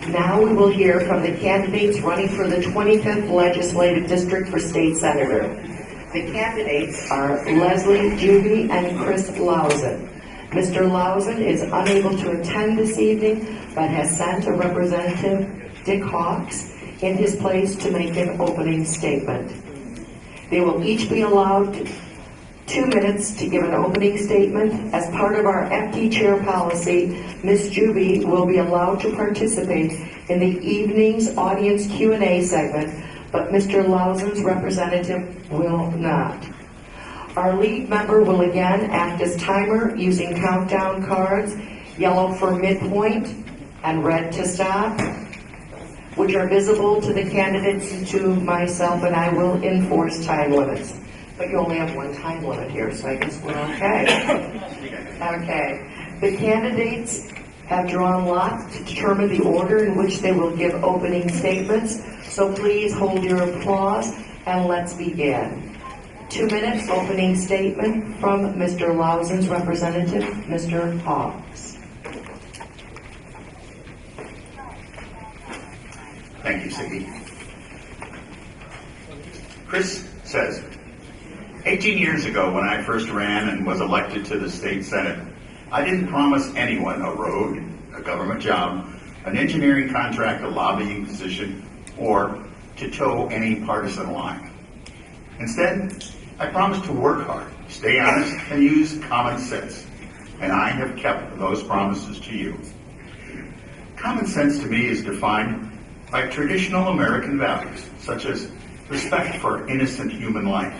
Now we will hear from the candidates running for the 25th Legislative District for State Senator. The candidates are Leslie Juby and Chris Lauzen. Mr. Lauzen is unable to attend this evening, but has sent a representative, Dick Hawks, in his place to make an opening statement. They will each be allowed 2 minutes to give an opening statement. As part of our empty chair policy, Ms. Juby will be allowed to participate in the evening's audience Q&A segment, but Mr. Lauzen's representative will not. Our lead member will again act as timer using countdown cards, yellow for midpoint and red to stop, which are visible to the candidates and to myself, and I will enforce time limits. But you only have one time limit here, so I guess we're okay. Okay. The candidates have drawn lots to determine the order in which they will give opening statements, so please hold your applause and let's begin. 2 minutes opening statement from Mr. Lauzen's representative, Mr. Hawks. Thank you, Siggy. Chris says, 18 years ago when I first ran and was elected to the state senate, I didn't promise anyone a road, a government job, an engineering contract, a lobbying position, or to toe any partisan line. Instead, I promised to work hard, stay honest, and use common sense. And I have kept those promises to you. Common sense to me is defined by traditional American values, such as respect for innocent human life,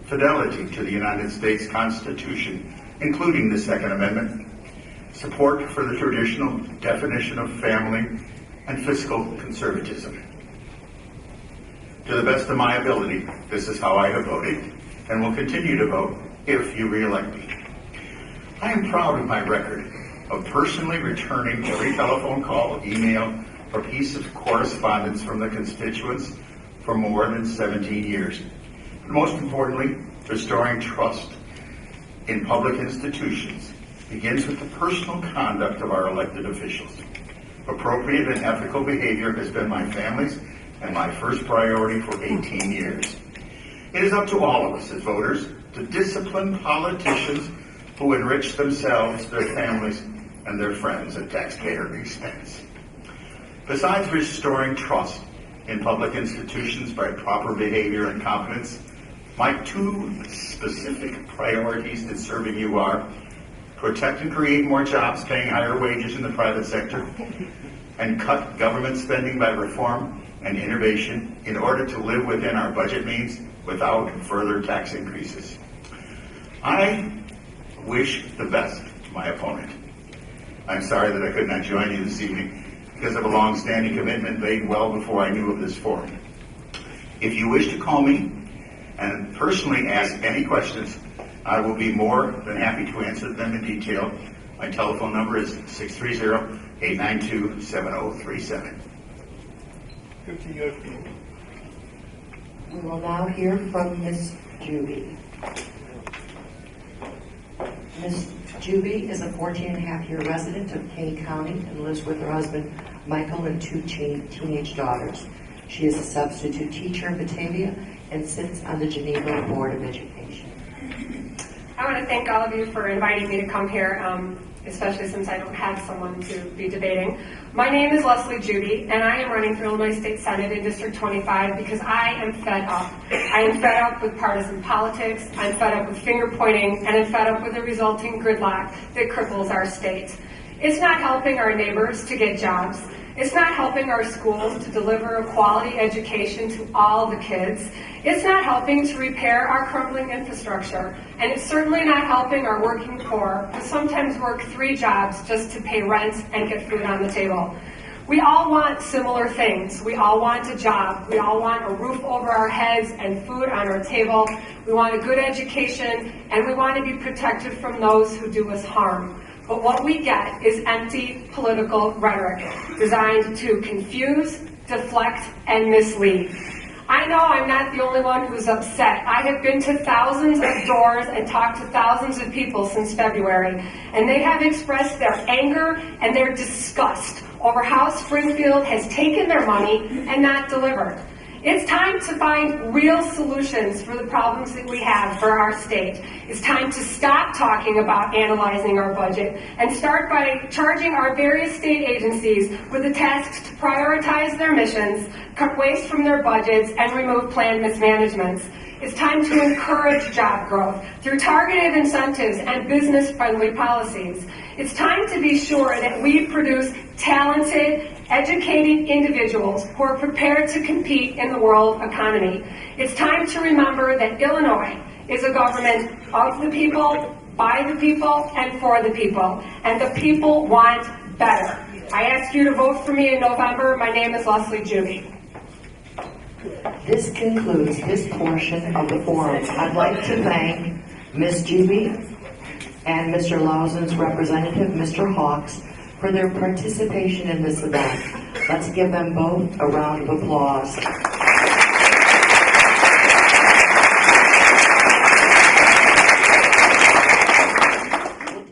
fidelity to the United States Constitution, including the Second Amendment, support for the traditional definition of family, and fiscal conservatism. To the best of my ability, this is how I have voted, and will continue to vote if you re-elect me. I am proud of my record of personally returning every telephone call, email, or piece of correspondence from the constituents for more than 17 years. But most importantly, restoring trust in public institutions begins with the personal conduct of our elected officials. Appropriate and ethical behavior has been my family's and my first priority for 18 years. It is up to all of us as voters to discipline politicians who enrich themselves, their families, and their friends at taxpayer expense. Besides restoring trust in public institutions by proper behavior and competence, my two specific priorities in serving you are protect and create more jobs paying higher wages in the private sector, and cut government spending by reform and innovation in order to live within our budget means without further tax increases. I wish the best to my opponent. I'm sorry that I could not join you this evening because of a long-standing commitment made well before I knew of this forum. If you wish to call me and personally ask any questions, I will be more than happy to answer them in detail. My telephone number is 630-892-7037. We will now hear from Ms. Juby. Ms. Juby is a 14-and-a-half-year resident of Kane County and lives with her husband, Michael, and two teenage daughters. She is a substitute teacher in Batavia and sits on the Geneva Board of Education. I want to thank all of you for inviting me to come here, especially since I don't have someone to be debating. My name is Leslie Juby, and I am running for Illinois State Senate in District 25 because I am fed up. I am fed up with partisan politics, I'm fed up with finger pointing, and I'm fed up with the resulting gridlock that cripples our state. It's not helping our neighbors to get jobs. It's not helping our schools to deliver a quality education to all the kids. It's not helping to repair our crumbling infrastructure. And it's certainly not helping our working poor who sometimes work 3 jobs just to pay rent and get food on the table. We all want similar things. We all want a job. We all want a roof over our heads and food on our table. We want a good education, and we want to be protected from those who do us harm. But what we get is empty political rhetoric designed to confuse, deflect, and mislead. I know I'm not the only one who's upset. I have been to thousands of doors and talked to thousands of people since February, and they have expressed their anger and their disgust over how Springfield has taken their money and not delivered. It's time to find real solutions for the problems that we have for our state. It's time to stop talking about analyzing our budget and start by charging our various state agencies with the tasks to prioritize their missions, cut waste from their budgets, and remove planned mismanagements. It's time to encourage job growth through targeted incentives and business-friendly policies. It's time to be sure that we produce talented, educating individuals who are prepared to compete in the world economy. It's time to remember that Illinois is a government of the people, by the people, and for the people. And the people want better. I ask you to vote for me in November. My name is Leslie Juby. This concludes this portion of the forum. I'd like to thank Ms. Juby and Mr. Lauzen's representative, Mr. Hawks, for their participation in this event. Let's give them both a round of applause.